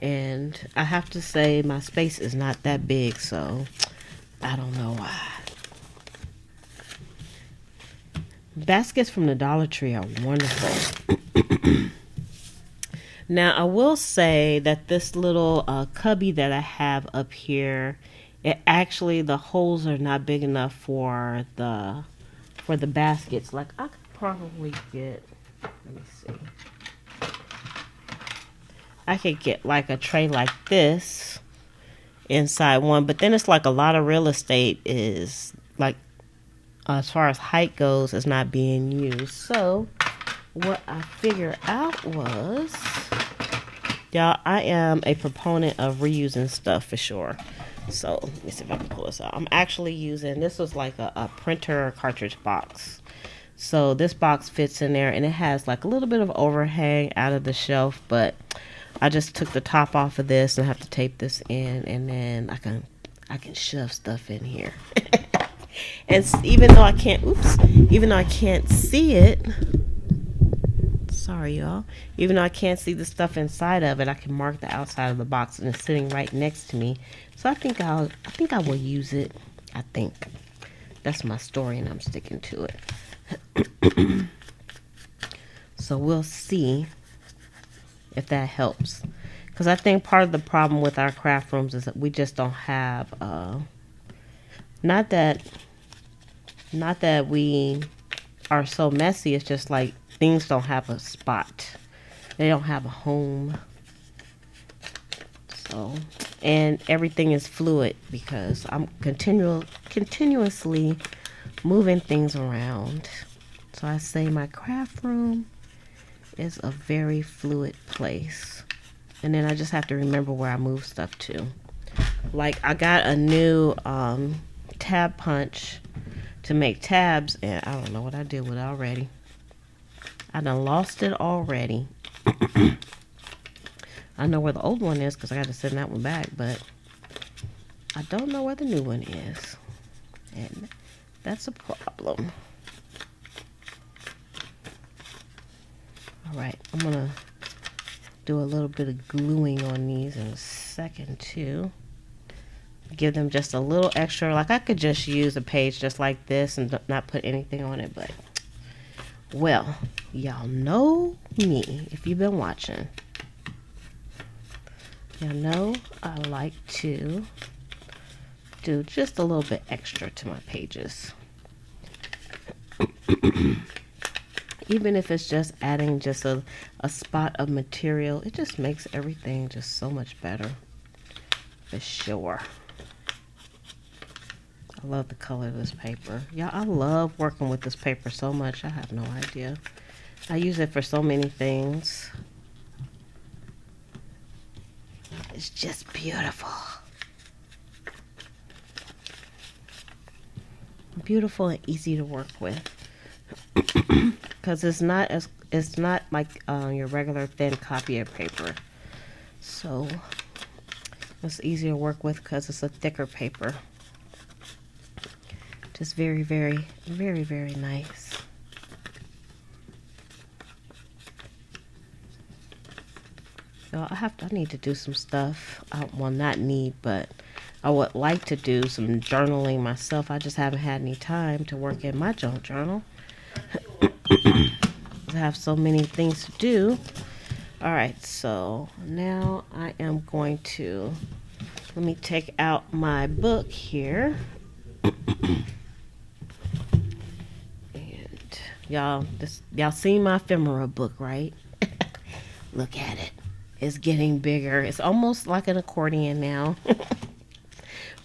and I have to say my space is not that big, so I don't know why. Baskets from the Dollar Tree are wonderful. Now, I will say that this little cubby that I have up here, it actually, the holes are not big enough for the baskets. Like, I could probably get, let me see. I could get like a tray like this inside one, but then it's like a lot of real estate is like, as far as height goes, is not being used. So what I figured out was, y'all, I am a proponent of reusing stuff for sure. So let me see if I can pull this out. I'm actually using, this was like a printer cartridge box. So this box fits in there, and it has like a little bit of overhang out of the shelf, but I just took the top off of this and I have to tape this in, and then I can shove stuff in here. And even though I can't, even though I can't see it, sorry y'all, even though I can't see the stuff inside of it, I can mark the outside of the box, and it's sitting right next to me. So I think I will use it. I think that's my story, and I'm sticking to it. So we'll see if that helps, because I think part of the problem with our craft rooms is that we just don't have not that we are so messy, it's just like things don't have a spot, they don't have a home. So, and everything is fluid because I'm continuously moving things around. So I say my craft room is a very fluid place, and then I just have to remember where I move stuff to. Like, I got a new tab punch to make tabs, and I don't know what I did with it already. I done lost it already. I know where the old one is because I got to send that one back, but I don't know where the new one is, and that's a problem. Alright, I'm gonna do a little bit of gluing on these in a second too. Give them just a little extra. Like, I could just use a page just like this and not put anything on it, but well, y'all know me if you've been watching. Y'all know I like to do just a little bit extra to my pages. Even if it's just adding just a spot of material, it just makes everything just so much better, for sure. I love the color of this paper. Yeah, I love working with this paper so much. I have no idea. I use it for so many things. It's just beautiful. Beautiful and easy to work with. Because it's not like your regular thin copier paper. So it's easier to work with because it's a thicker paper. Just very, very, very, very nice. So I need to do some stuff. Well, not need, but I would like to do some journaling myself. I just haven't had any time to work in my junk journal. I have so many things to do. Alright, so now I am going to, let me take out my book here. And y'all seen my ephemera book, right? Look at it. It's getting bigger. It's almost like an accordion now.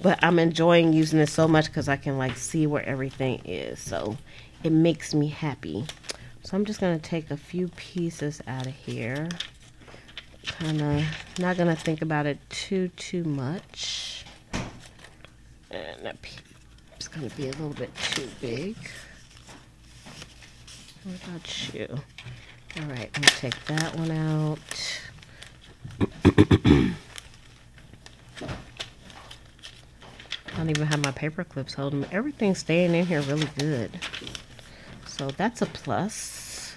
But I'm enjoying using it so much because I can like see where everything is. So it makes me happy. So I'm just going to take a few pieces out of here. kind of not gonna think about it too much. And that it's gonna be a little bit too big. What about you? All right, I'm gonna take that one out. I don't even have my paper clips holding. Everything's staying in here really good. So that's a plus.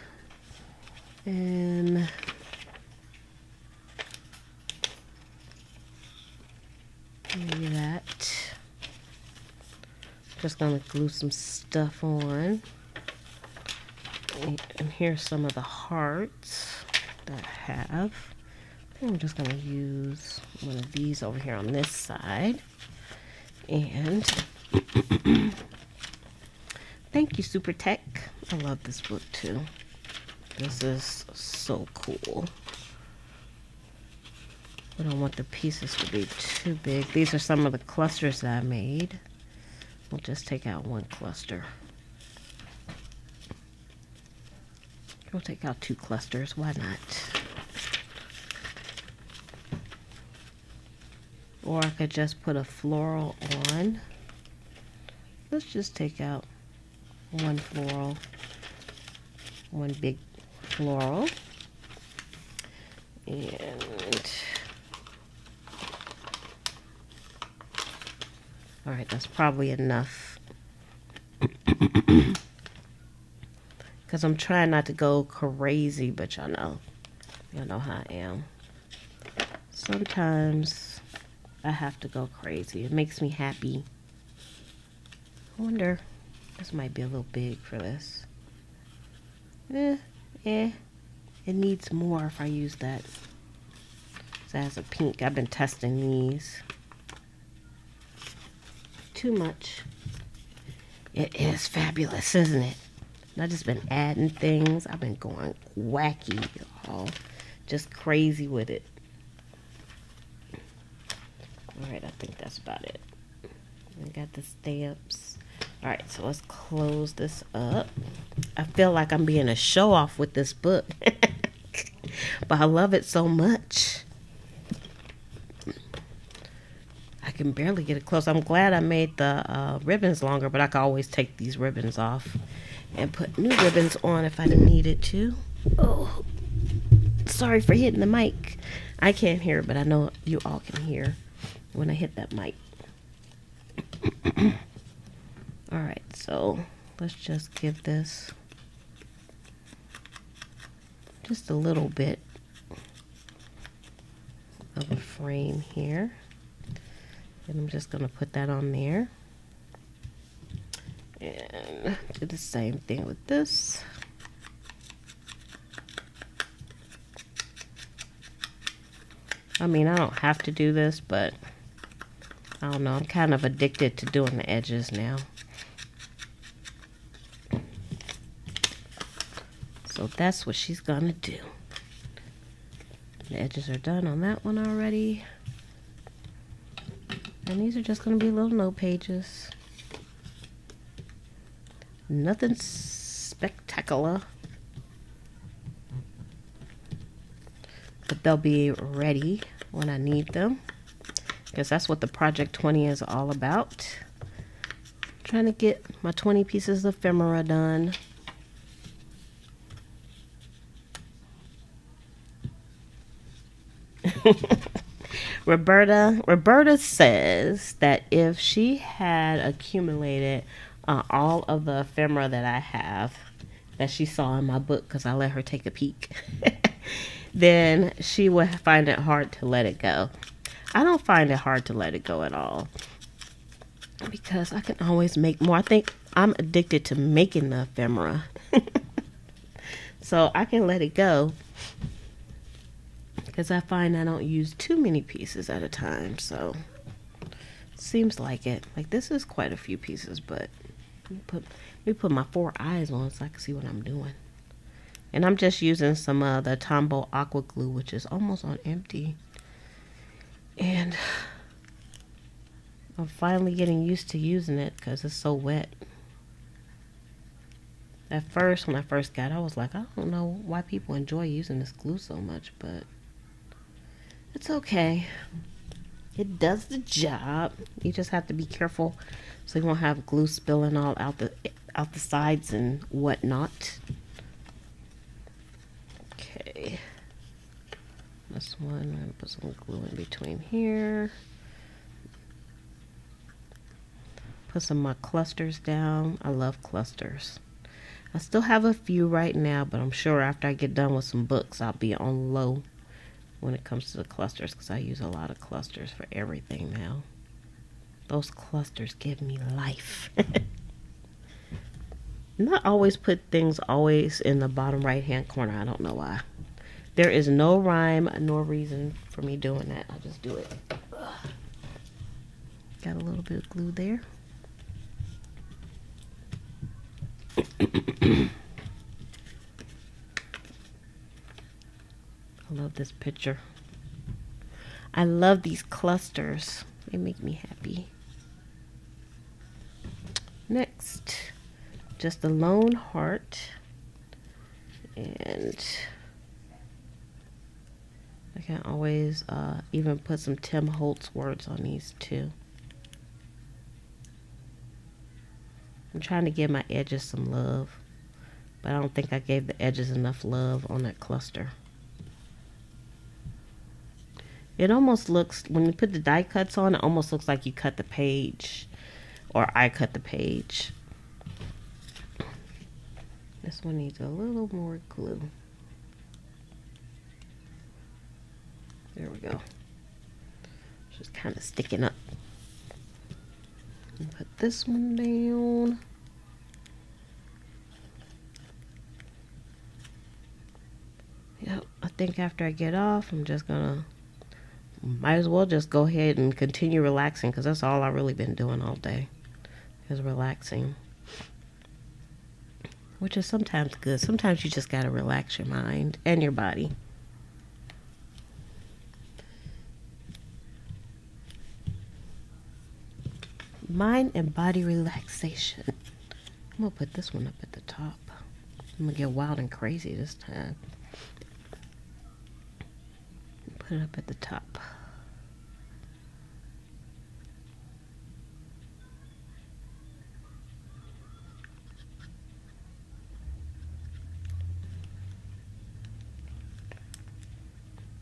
And maybe that. Just gonna glue some stuff on. And here's some of the hearts that I have. I'm just gonna use one of these over here on this side. And thank you, Super Tech. I love this book too. This is so cool. I don't want the pieces to be too big. These are some of the clusters that I made. We'll just take out one cluster. We'll take out 2 clusters. Why not? Or I could just put a floral on. Let's just take out one floral, one big floral. And all right, that's probably enough. Because I'm trying not to go crazy, but y'all know how I am. Sometimes I have to go crazy. It makes me happy. I wonder, this might be a little big for this. It needs more if I use that. So it has a pink. I've been testing these. Too much. It is fabulous, isn't it? I've just been adding things. I've been going wacky, y'all. Just crazy with it. Alright, I think that's about it. I got the stamps. Alright, so let's close this up. I feel like I'm being a show-off with this book. But I love it so much. I can barely get it close. I'm glad I made the ribbons longer, but I can always take these ribbons off and put new ribbons on if I needed to. Oh, sorry for hitting the mic. I can't hear, but I know you all can hear when I hit that mic. Alright, so let's just give this just a little bit of a frame here. And I'm just going to put that on there. And do the same thing with this. I mean, I don't have to do this, but I don't know. I'm kind of addicted to doing the edges now. So that's what she's gonna do. The edges are done on that one already. And these are just gonna be little note pages. Nothing spectacular. But they'll be ready when I need them. Because that's what the Project 20 is all about. Trying to get my 20 pieces of ephemera done. Roberta says that if she had accumulated all of the ephemera that I have, that she saw in my book, because I let her take a peek, then she would find it hard to let it go. I don't find it hard to let it go at all, because I can always make more. I think I'm addicted to making the ephemera. So I can let it go, because I find I don't use too many pieces at a time. So it seems like it. Like, this is quite a few pieces, but let me put my 4 eyes on so I can see what I'm doing. And I'm just using some of the Tombow Aqua Glue, which is almost on empty. And I'm finally getting used to using it because it's so wet. At first, when I first got it, I was like, I don't know why people enjoy using this glue so much, but It's okay. It does the job. You just have to be careful so you won't have glue spilling all out the sides and whatnot. Okay. This one, I'm gonna put some glue in between here. Put some of my clusters down. I love clusters. I still have a few right now, but I'm sure after I get done with some books, I'll be on low when it comes to the clusters, because I use a lot of clusters for everything now. Those clusters give me life. Not always put things always in the bottom right hand corner. I don't know why. There is no rhyme nor reason for me doing that. I just do it. Got a little bit of glue there. I love this picture. I love these clusters. They make me happy. Next, just a lone heart. And I can always even put some Tim Holtz words on these too. I'm trying to give my edges some love, but I don't think I gave the edges enough love on that cluster. It almost looks, when you put the die cuts on, it almost looks like you cut the page, or I cut the page. This one needs a little more glue. There we go. Just kind of sticking up. And put this one down. Yep, I think after I get off, I'm just gonna, might as well just go ahead and continue relaxing, because that's all I've really been doing all day, is relaxing. Which is sometimes good. Sometimes you just gotta relax your mind and your body. Mind and body relaxation. I'm gonna put this one up at the top. I'm gonna get wild and crazy this time. Put it up at the top.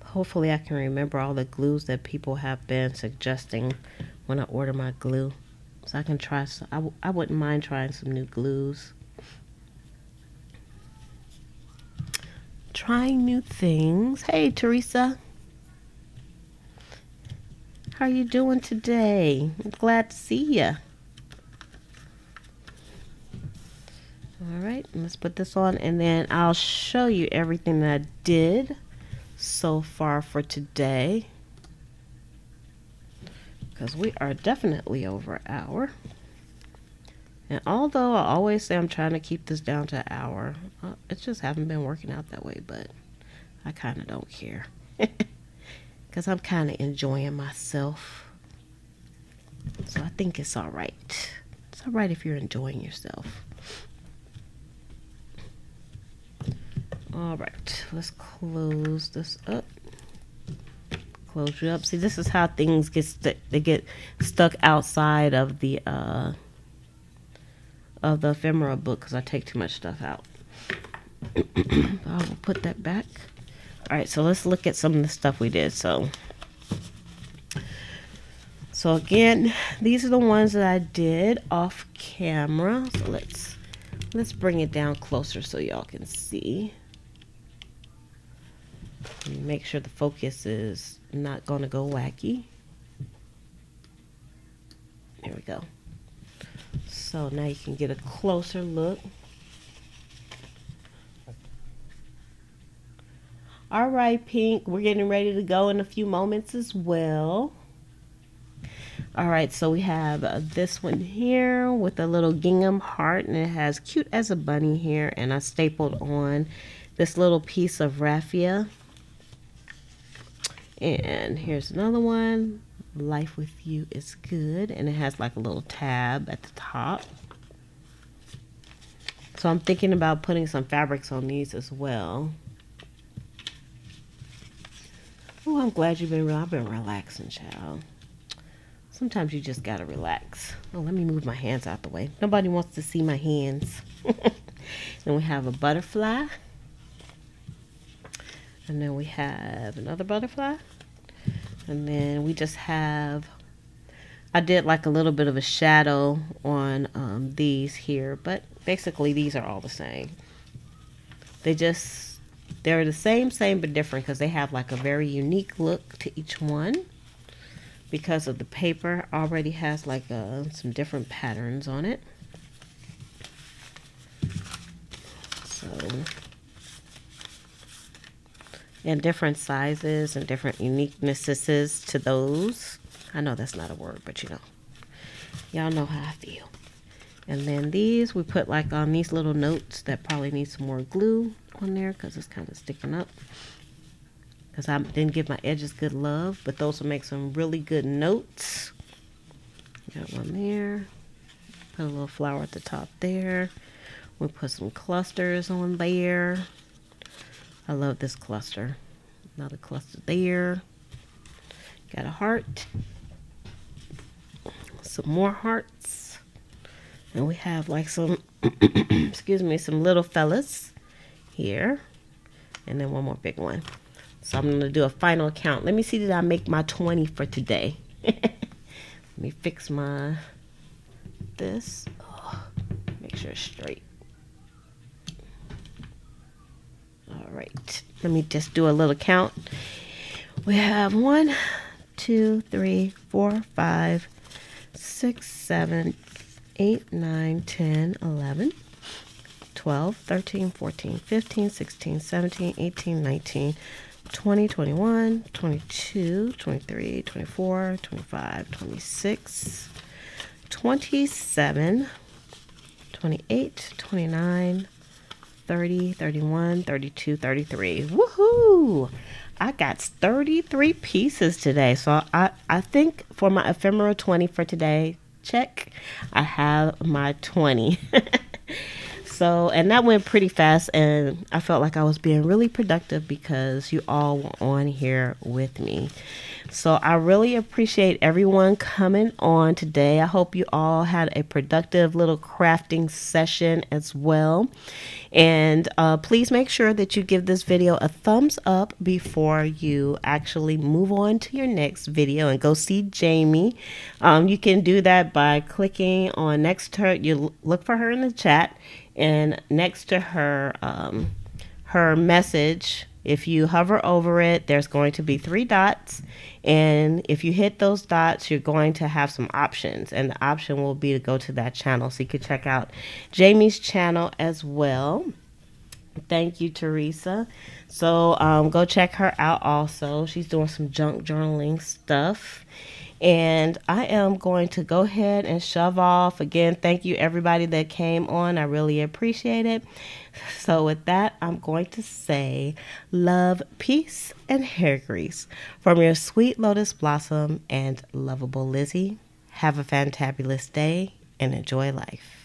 Hopefully I can remember all the glues that people have been suggesting when I order my glue. So I can try some, I wouldn't mind trying some new glues. Trying new things. Hey, Teresa. How are you doing today? I'm glad to see you. All right, let's put this on, and then I'll show you everything that I did so far for today, because we are definitely over an hour. And although I always say I'm trying to keep this down to an hour, it just haven't been working out that way, but I kind of don't care. Because I'm kind of enjoying myself. So I think it's all right. It's all right if you're enjoying yourself. All right, let's close this up. Close you up. See, this is how things get stuck outside of the ephemera book, because I take too much stuff out. I will put that back. All right, so let's look at some of the stuff we did. So again, these are the ones that I did off camera. So let's bring it down closer so y'all can see. And make sure the focus is not going to go wacky. There we go. So now you can get a closer look. All right, Pink, we're getting ready to go in a few moments as well. All right, so we have this one here with a little gingham heart, and it has cute as a bunny here, and I stapled on this little piece of raffia. And here's another one, life with you is good, and it has like a little tab at the top. So I'm thinking about putting some fabrics on these as well. Oh, I'm glad I've been relaxing, child. Sometimes you just gotta relax. Oh, let me move my hands out the way. Nobody wants to see my hands. Then we have a butterfly. And then we have another butterfly. And then we just have, I did like a little bit of a shadow on these here, but basically these are all the same. They're the same but different because they have like a very unique look to each one. Because of the paper already has like some different patterns on it. So, and different sizes and different uniquenesses to those. I know that's not a word, but you know, y'all know how I feel. And then these we put like on these little notes that probably need some more glue on there because it's kind of sticking up. Because I didn't give my edges good love, but those will make some really good notes. Got one there. Put a little flower at the top there. We'll put some clusters on there. I love this cluster. Another cluster there. Got a heart. Some more hearts. And we have like some, excuse me, some little fellas here. And then one more big one. So I'm going to do a final count. Let me see, did I make my 20 for today? Let me fix this. Oh, make sure it's straight. All right. Let me just do a little count. We have 1, 2, 3, 4, 5, 6, 7, 8, 9, 10, 11, 12, 13, 14, 15, 16, 17, 18, 19, 20, 21, 22, 23, 24, 25, 26, 27, 28, 29, 30, 31, 32, 33. Woohoo! I got 33 pieces today. So I think for my ephemera 20 for today, check. I have my 20. So, and that went pretty fast, and I felt like I was being really productive because you all were on here with me. So I really appreciate everyone coming on today. I hope you all had a productive little crafting session as well. And please make sure that you give this video a thumbs up before you actually move on to your next video and go see Jamie. You can do that by clicking on next to her. You look for her in the chat, and next to her her message, if you hover over it, there's going to be 3 dots, and if you hit those dots, you're going to have some options, and the option will be to go to that channel, so you can check out Jamie's channel as well. Thank you, Teresa. So go check her out also. She's doing some junk journaling stuff. And I am going to go ahead and shove off. Again, thank you everybody that came on. I really appreciate it. So with that, I'm going to say love, peace, and hair grease from your sweet Lotus Blossom and lovable Lizzie. Have a fantabulous day and enjoy life.